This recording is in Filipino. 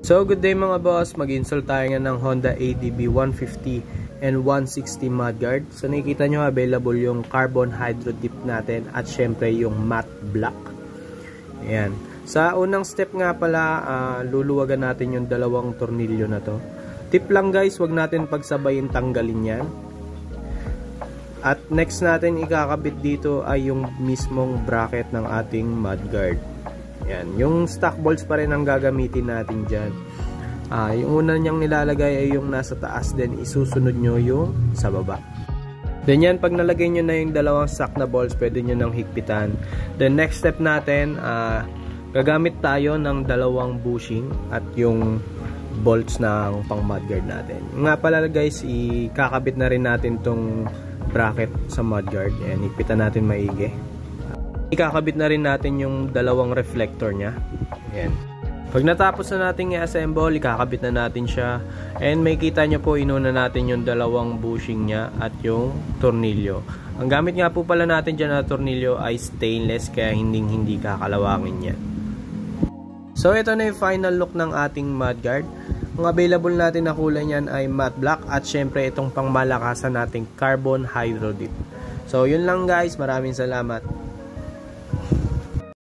So good day mga boss, mag-install tayo nga ng Honda ADB 150 and 160 mudguard. So nakikita nyo available yung carbon hydro dip natin at syempre yung matte black. Ayan. Sa unang step nga pala, luluwagan natin yung dalawang tornilyo na to. Tip lang guys, wag natin pagsabayin tanggalin yan. At next natin ikakabit dito ay yung mismong bracket ng ating mudguard. Yan, yung stock bolts pa rin ang gagamitin natin dyan. Yung una niyang nilalagay ay yung nasa taas, then isusunod nyo yung sa baba. Then yan, pag nalagay nyo na yung dalawang stock na bolts, pwede nyo nang higpitan. Then next step natin, gagamit tayo ng dalawang bushing at yung bolts ng pang mudguard natin. Nga pala guys, ikakabit na rin natin tong bracket sa mudguard. Yan, higpitan natin maigi. Ikakabit na rin natin yung dalawang reflector nya. Ayan. Pag natapos na natin i-assemble, ikakabit na natin siya. And may kita nyo po, inuna natin yung dalawang bushing nya at yung tornilyo. Ang gamit nga po pala natin dyan na tornilyo ay stainless, kaya hindi kakalawangin yan. So ito na yung final look ng ating mudguard. Ang available natin na kulay niyan ay matte black at syempre itong pangmalakasan nating carbon hydro dip. So yun lang guys, maraming salamat.